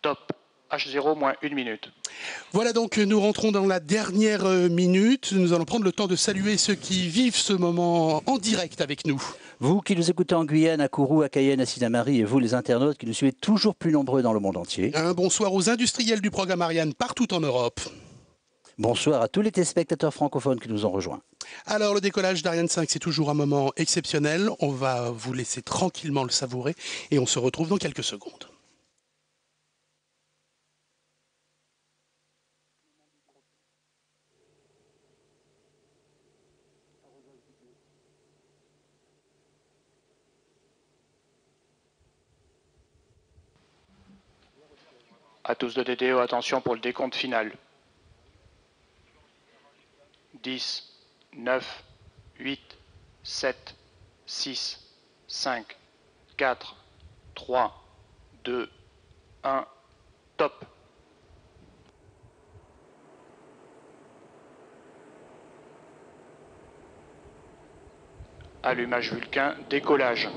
top. H0 moins 1 minute. Voilà donc, nous rentrons dans la dernière minute. Nous allons prendre le temps de saluer ceux qui vivent ce moment en direct avec nous. Vous qui nous écoutez en Guyane, à Kourou, à Cayenne, à Sinamari, et vous les internautes qui nous suivez toujours plus nombreux dans le monde entier. Un bonsoir aux industriels du programme Ariane partout en Europe. Bonsoir à tous les téléspectateurs francophones qui nous ont rejoints. Alors, le décollage d'Ariane 5, c'est toujours un moment exceptionnel. On va vous laisser tranquillement le savourer et on se retrouve dans quelques secondes. À tous de DDO, attention pour le décompte final. 10, 9, 8, 7, 6, 5, 4, 3, 2, 1, top. Allumage Vulcain, décollage.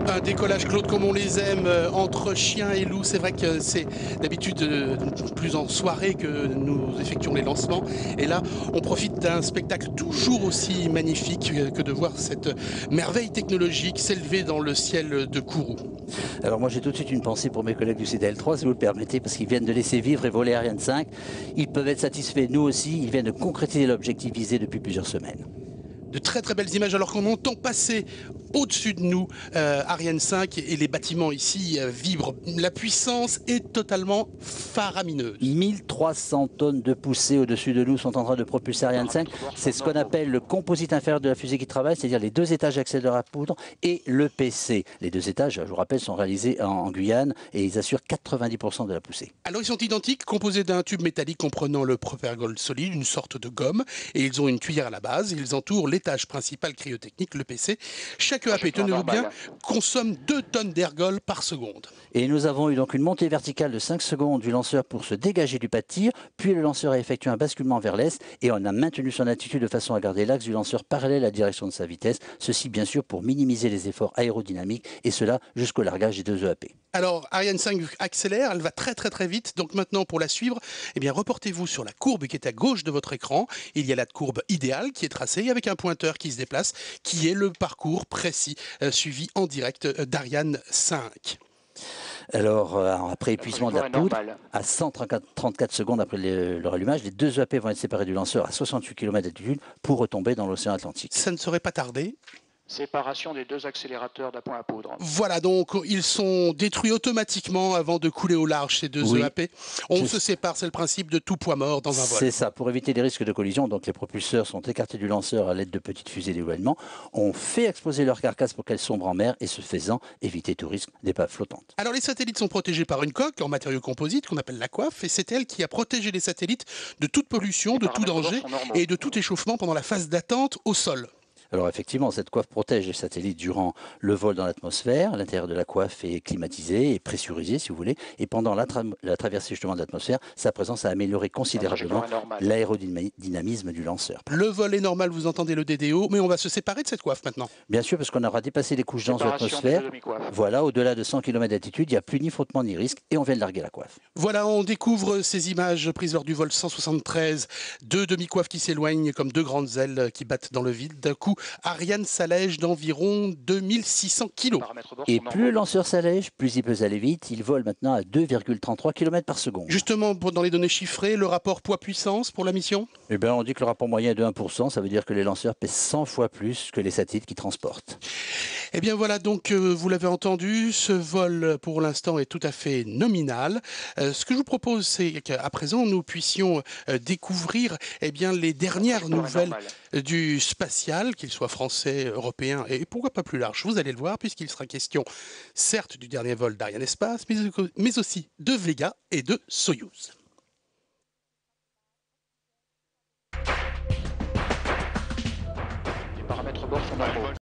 Un décollage, Claude, comme on les aime, entre chiens et loups. C'est vrai que c'est d'habitude plus en soirée que nous effectuons les lancements. Et là, on profite d'un spectacle toujours aussi magnifique que de voir cette merveille technologique s'élever dans le ciel de Kourou. Alors moi j'ai tout de suite une pensée pour mes collègues du CDL3, si vous le permettez, parce qu'ils viennent de laisser vivre et voler Ariane 5. Ils peuvent être satisfaits, nous aussi, ils viennent de concrétiser l'objectif visé depuis plusieurs semaines. De très très belles images alors qu'on entend passer au-dessus de nous Ariane 5 et les bâtiments ici vibrent. La puissance est totalement faramineuse. 1300 tonnes de poussée au-dessus de nous sont en train de propulser Ariane 5. C'est ce qu'on appelle le composite inférieur de la fusée qui travaille, c'est-à-dire les deux étages d'accélérateur à poudre et le PC. Les deux étages, je vous rappelle, sont réalisés en Guyane et ils assurent 90% de la poussée. Alors ils sont identiques, composés d'un tube métallique comprenant le propergol solide, une sorte de gomme, et ils ont une cuillère à la base. Ils entourent l'étage principal cryotechnique, le PC. Chaque EAP, tenez-vous bien, consomme 2 tonnes d'ergol par seconde. Et nous avons eu donc une montée verticale de 5 secondes du lanceur pour se dégager du pas de tir, puis le lanceur a effectué un basculement vers l'est et on a maintenu son attitude de façon à garder l'axe du lanceur parallèle à la direction de sa vitesse, ceci bien sûr pour minimiser les efforts aérodynamiques et cela jusqu'au largage des deux EAP. Alors Ariane 5 accélère, elle va très très très vite, donc maintenant pour la suivre, eh bien reportez-vous sur la courbe qui est à gauche de votre écran. Il y a la courbe idéale qui est tracée avec un pointeur qui se déplace, qui est le parcours précis suivi en direct d'Ariane 5. Alors, après épuisement de la poudre, à 134 secondes après leur allumage, les deux EAP vont être séparés du lanceur à 68 km d'altitude pour retomber dans l'océan Atlantique. Ça ne serait pas tardé. Séparation des deux accélérateurs d'appoint à poudre. Voilà, donc ils sont détruits automatiquement avant de couler au large, ces deux EAP. On se sépare, c'est le principe de tout poids mort dans un vol. C'est ça, pour éviter les risques de collision. Donc les propulseurs sont écartés du lanceur à l'aide de petites fusées d'éloignement. On fait exploser leur carcasse pour qu'elles sombrent en mer et ce faisant, éviter tout risque d'épave flottante. Alors les satellites sont protégés par une coque en matériaux composites qu'on appelle la coiffe et c'est elle qui a protégé les satellites de toute pollution, de tout danger et de tout échauffement pendant la phase d'attente au sol. Alors effectivement, cette coiffe protège les satellites durant le vol dans l'atmosphère. L'intérieur de la coiffe est climatisé et pressurisé, si vous voulez. Et pendant la traversée justement de l'atmosphère, sa présence a amélioré considérablement l'aérodynamisme du lanceur. Le vol est normal, vous entendez le DDO, mais on va se séparer de cette coiffe maintenant. Bien sûr, parce qu'on aura dépassé les couches denses de l'atmosphère. Voilà, au-delà de 100 km d'altitude, il n'y a plus ni frottement ni risque et on vient de larguer la coiffe. Voilà, on découvre ces images prises lors du vol 173. Deux demi-coiffes qui s'éloignent comme deux grandes ailes qui battent dans le vide. D'un coup, Ariane s'allège d'environ 2600 kg. Et plus le lanceur s'allège, plus il peut aller vite. Il vole maintenant à 2,33 km par seconde. Justement, dans les données chiffrées, le rapport poids-puissance pour la mission ? Eh bien, on dit que le rapport moyen est de 1%. Ça veut dire que les lanceurs pèsent 100 fois plus que les satellites qui transportent. Eh bien voilà, donc vous l'avez entendu, ce vol pour l'instant est tout à fait nominal. Ce que je vous propose, c'est qu'à présent nous puissions découvrir eh bien, les dernières nouvelles du spatial, qu'il soit français, européen et pourquoi pas plus large. Vous allez le voir puisqu'il sera question certes du dernier vol d'Arianespace, mais aussi de Vega et de Soyouz. Les paramètres bord sont normaux.